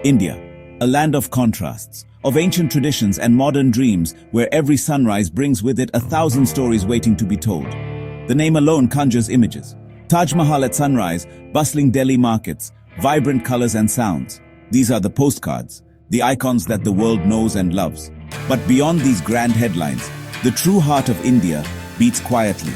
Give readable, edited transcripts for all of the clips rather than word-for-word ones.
India, a land of contrasts, of ancient traditions and modern dreams, where every sunrise brings with it 1,000 stories waiting to be told. The name alone conjures images. Taj Mahal at sunrise, bustling Delhi markets, vibrant colors and sounds. These are the postcards, the icons that the world knows and loves. But beyond these grand headlines, the true heart of India beats quietly,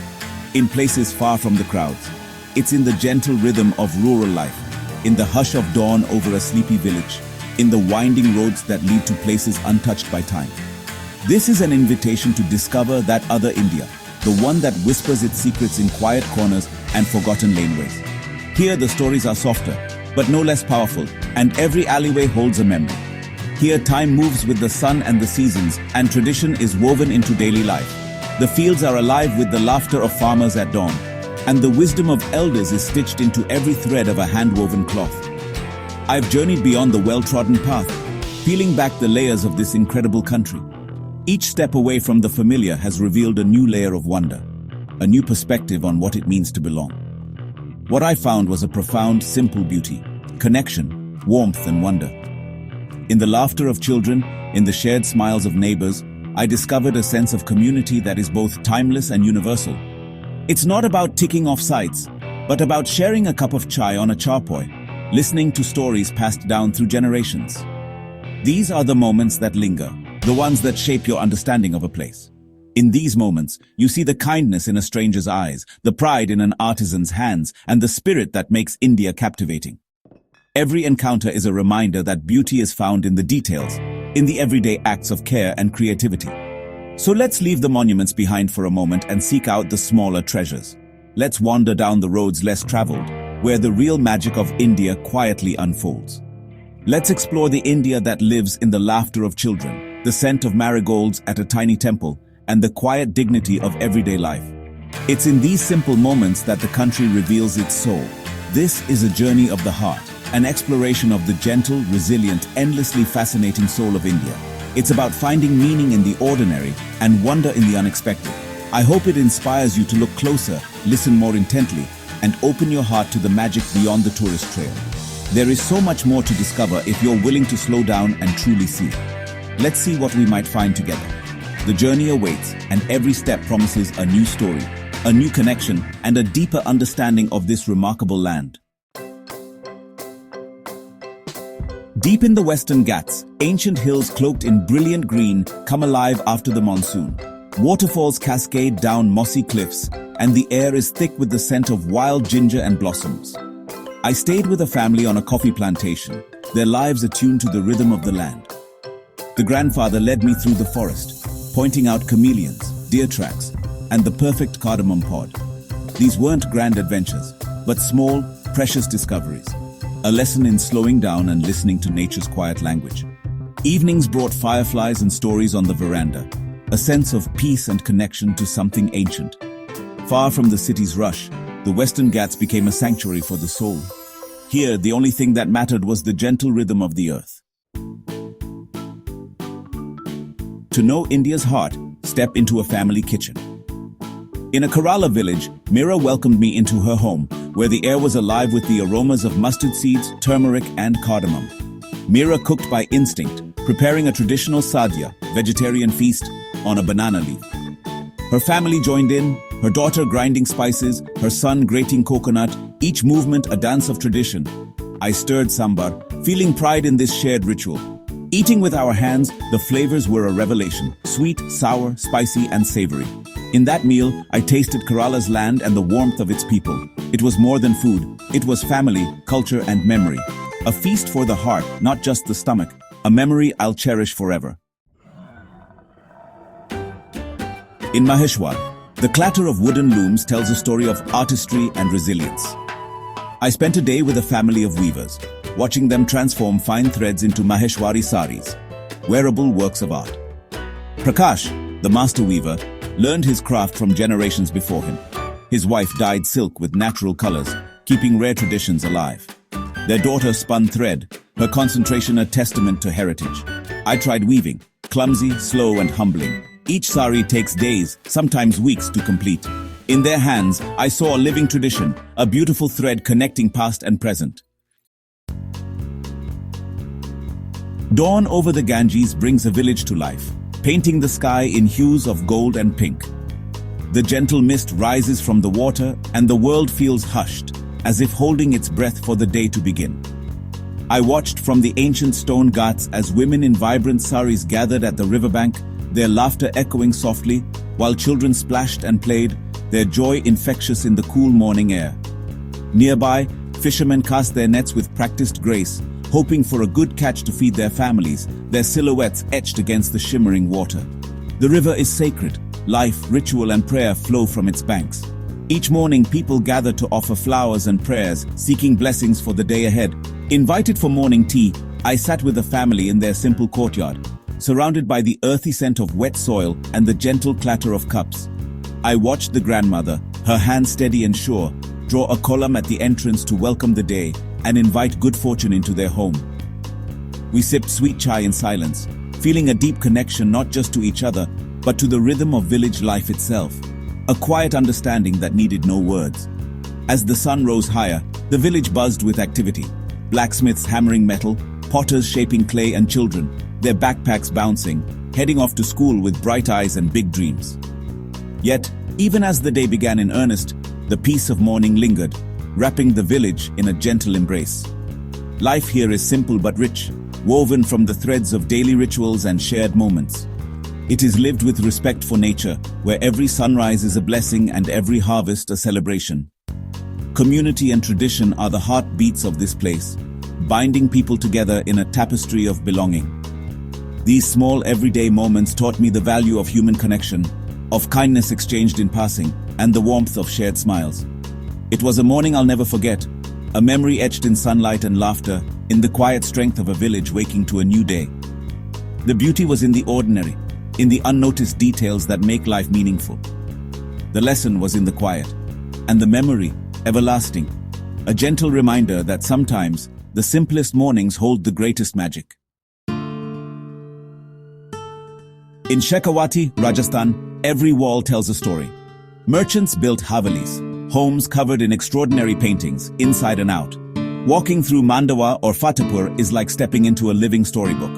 in places far from the crowds. It's in the gentle rhythm of rural life, in the hush of dawn over a sleepy village, in the winding roads that lead to places untouched by time. This is an invitation to discover that other India, the one that whispers its secrets in quiet corners and forgotten laneways. Here the stories are softer, but no less powerful, and every alleyway holds a memory. Here time moves with the sun and the seasons, and tradition is woven into daily life. The fields are alive with the laughter of farmers at dawn, and the wisdom of elders is stitched into every thread of a hand-woven cloth. I've journeyed beyond the well-trodden path, peeling back the layers of this incredible country. Each step away from the familiar has revealed a new layer of wonder, a new perspective on what it means to belong. What I found was a profound, simple beauty, connection, warmth and wonder. In the laughter of children, in the shared smiles of neighbors, I discovered a sense of community that is both timeless and universal. It's not about ticking off sites, but about sharing a cup of chai on a charpoy, listening to stories passed down through generations. These are the moments that linger, the ones that shape your understanding of a place. In these moments, you see the kindness in a stranger's eyes, the pride in an artisan's hands, and the spirit that makes India captivating. Every encounter is a reminder that beauty is found in the details, in the everyday acts of care and creativity. So let's leave the monuments behind for a moment and seek out the smaller treasures. Let's wander down the roads less traveled, where the real magic of India quietly unfolds. Let's explore the India that lives in the laughter of children, the scent of marigolds at a tiny temple, and the quiet dignity of everyday life. It's in these simple moments that the country reveals its soul. This is a journey of the heart, an exploration of the gentle, resilient, endlessly fascinating soul of India. It's about finding meaning in the ordinary and wonder in the unexpected. I hope it inspires you to look closer, listen more intently, and open your heart to the magic beyond the tourist trail. There is so much more to discover if you're willing to slow down and truly see. Let's see what we might find together. The journey awaits, and every step promises a new story, a new connection, and a deeper understanding of this remarkable land. Deep in the Western Ghats, ancient hills cloaked in brilliant green come alive after the monsoon. Waterfalls cascade down mossy cliffs, and the air is thick with the scent of wild ginger and blossoms. I stayed with a family on a coffee plantation, their lives attuned to the rhythm of the land. The grandfather led me through the forest, pointing out chameleons, deer tracks, and the perfect cardamom pod. These weren't grand adventures, but small, precious discoveries. A lesson in slowing down and listening to nature's quiet language. Evenings brought fireflies and stories on the veranda, a sense of peace and connection to something ancient. Far from the city's rush, the Western Ghats became a sanctuary for the soul. Here, the only thing that mattered was the gentle rhythm of the earth. To know India's heart, step into a family kitchen. In a Kerala village, Mira welcomed me into her home, where the air was alive with the aromas of mustard seeds, turmeric, and cardamom. Mira cooked by instinct, preparing a traditional sadhya, vegetarian feast, on a banana leaf. Her family joined in, her daughter grinding spices, her son grating coconut, each movement a dance of tradition. I stirred sambar, feeling pride in this shared ritual. Eating with our hands, the flavors were a revelation, sweet, sour, spicy, and savory. In that meal, I tasted Kerala's land and the warmth of its people. It was more than food. It was family, culture, and memory. A feast for the heart, not just the stomach. A memory I'll cherish forever. In Maheshwar, the clatter of wooden looms tells a story of artistry and resilience. I spent a day with a family of weavers, watching them transform fine threads into Maheshwari saris, wearable works of art. Prakash, the master weaver, learned his craft from generations before him. His wife dyed silk with natural colors, keeping rare traditions alive. Their daughter spun thread, her concentration a testament to heritage. I tried weaving, clumsy, slow, and humbling. Each sari takes days, sometimes weeks to complete. In their hands, I saw a living tradition, a beautiful thread connecting past and present. Dawn over the Ganges brings a village to life, painting the sky in hues of gold and pink. The gentle mist rises from the water and the world feels hushed, as if holding its breath for the day to begin. I watched from the ancient stone ghats as women in vibrant saris gathered at the riverbank, their laughter echoing softly, while children splashed and played, their joy infectious in the cool morning air. Nearby, fishermen cast their nets with practiced grace, hoping for a good catch to feed their families, their silhouettes etched against the shimmering water. The river is sacred. Life, ritual, and prayer flow from its banks. Each morning, people gather to offer flowers and prayers, seeking blessings for the day ahead. Invited for morning tea, I sat with the family in their simple courtyard, surrounded by the earthy scent of wet soil and the gentle clatter of cups. I watched the grandmother, her hand steady and sure, draw a column at the entrance to welcome the day and invite good fortune into their home. We sipped sweet chai in silence, feeling a deep connection not just to each other, but to the rhythm of village life itself, a quiet understanding that needed no words. As the sun rose higher, the village buzzed with activity. Blacksmiths hammering metal, potters shaping clay, and children, their backpacks bouncing, heading off to school with bright eyes and big dreams. Yet, even as the day began in earnest, the peace of morning lingered, wrapping the village in a gentle embrace. Life here is simple but rich, woven from the threads of daily rituals and shared moments. It is lived with respect for nature, where every sunrise is a blessing and every harvest a celebration. Community and tradition are the heartbeats of this place, binding people together in a tapestry of belonging. These small everyday moments taught me the value of human connection, of kindness exchanged in passing, and the warmth of shared smiles. It was a morning I'll never forget, a memory etched in sunlight and laughter, in the quiet strength of a village waking to a new day. The beauty was in the ordinary, in the unnoticed details that make life meaningful. The lesson was in the quiet, and the memory, everlasting, a gentle reminder that sometimes the simplest mornings hold the greatest magic. In Shekhawati, Rajasthan, every wall tells a story. Merchants built havelis, homes covered in extraordinary paintings, inside and out. Walking through Mandawa or Fatehpur is like stepping into a living storybook.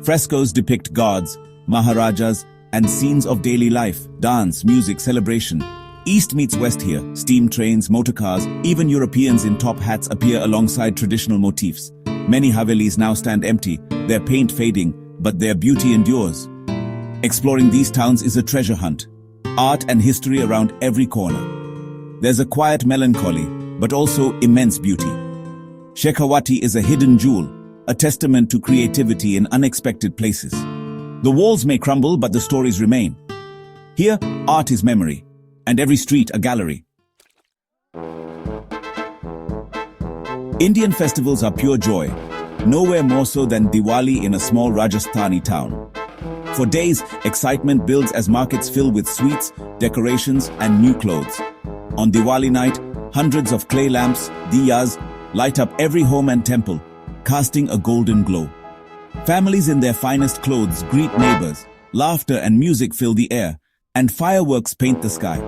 Frescoes depict gods, maharajas, and scenes of daily life, dance, music, celebration. East meets west here, steam trains, motor cars, even Europeans in top hats appear alongside traditional motifs. Many havelis now stand empty, their paint fading, but their beauty endures. Exploring these towns is a treasure hunt. Art and history around every corner. There's a quiet melancholy, but also immense beauty. Shekhawati is a hidden jewel, a testament to creativity in unexpected places. The walls may crumble, but the stories remain. Here, art is memory, and every street a gallery. Indian festivals are pure joy, nowhere more so than Diwali in a small Rajasthani town. For days, excitement builds as markets fill with sweets, decorations, and new clothes. On Diwali night, hundreds of clay lamps, diyas, light up every home and temple, casting a golden glow. Families in their finest clothes greet neighbors, laughter and music fill the air, and fireworks paint the sky.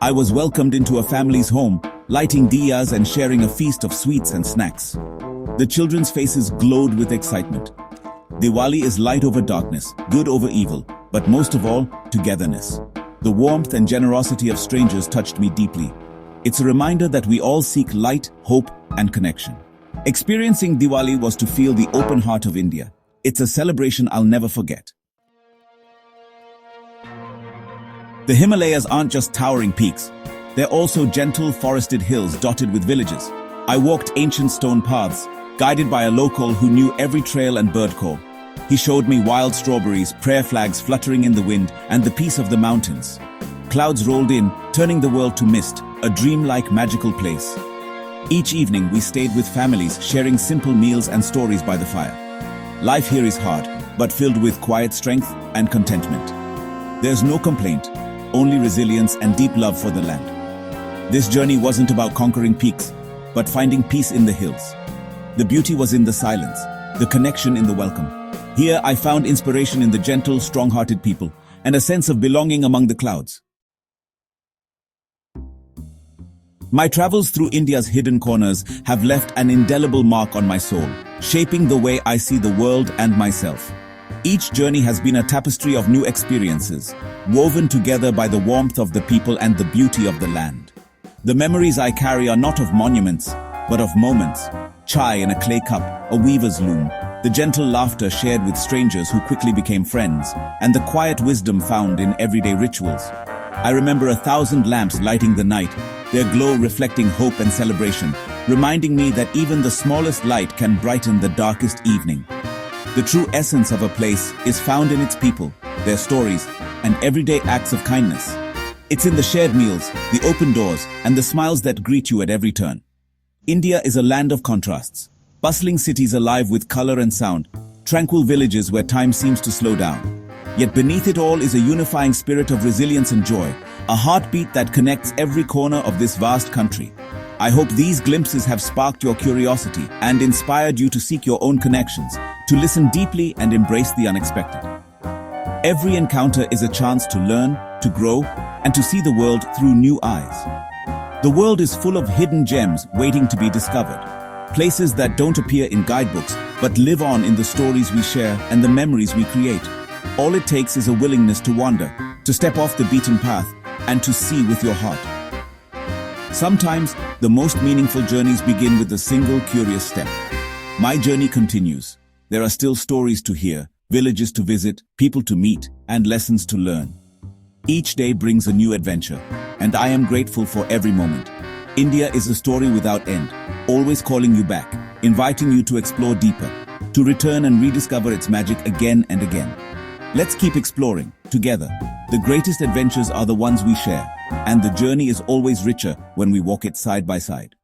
I was welcomed into a family's home, lighting diyas and sharing a feast of sweets and snacks. The children's faces glowed with excitement. Diwali is light over darkness, good over evil, but most of all, togetherness. The warmth and generosity of strangers touched me deeply. It's a reminder that we all seek light, hope, and connection. Experiencing Diwali was to feel the open heart of India. It's a celebration I'll never forget. The Himalayas aren't just towering peaks. They're also gentle, forested hills dotted with villages. I walked ancient stone paths, guided by a local who knew every trail and bird call. He showed me wild strawberries, prayer flags fluttering in the wind, and the peace of the mountains. Clouds rolled in, turning the world to mist, a dreamlike magical place. Each evening we stayed with families, sharing simple meals and stories by the fire. Life here is hard, but filled with quiet strength and contentment. There's no complaint, only resilience and deep love for the land. This journey wasn't about conquering peaks, but finding peace in the hills. The beauty was in the silence, the connection in the welcome. Here I found inspiration in the gentle, strong-hearted people, and a sense of belonging among the clouds. My travels through India's hidden corners have left an indelible mark on my soul. shaping the way I see the world and myself. Each journey has been a tapestry of new experiences, woven together by the warmth of the people and the beauty of the land. The memories I carry are not of monuments, but of moments. Chai in a clay cup, a weaver's loom, the gentle laughter shared with strangers who quickly became friends, and the quiet wisdom found in everyday rituals. I remember 1,000 lamps lighting the night, their glow reflecting hope and celebration, reminding me that even the smallest light can brighten the darkest evening. The true essence of a place is found in its people, their stories, and everyday acts of kindness. It's in the shared meals, the open doors, and the smiles that greet you at every turn. India is a land of contrasts. Bustling cities alive with color and sound, tranquil villages where time seems to slow down. Yet beneath it all is a unifying spirit of resilience and joy, a heartbeat that connects every corner of this vast country. I hope these glimpses have sparked your curiosity and inspired you to seek your own connections, to listen deeply and embrace the unexpected. Every encounter is a chance to learn, to grow, and to see the world through new eyes. The world is full of hidden gems waiting to be discovered. Places that don't appear in guidebooks, but live on in the stories we share and the memories we create. All it takes is a willingness to wander, to step off the beaten path, and to see with your heart. Sometimes, the most meaningful journeys begin with a single curious step. My journey continues. There are still stories to hear, villages to visit, people to meet, and lessons to learn. Each day brings a new adventure, and I am grateful for every moment. India is a story without end, always calling you back, inviting you to explore deeper, to return and rediscover its magic again and again. Let's keep exploring, together. The greatest adventures are the ones we share, and the journey is always richer when we walk it side by side.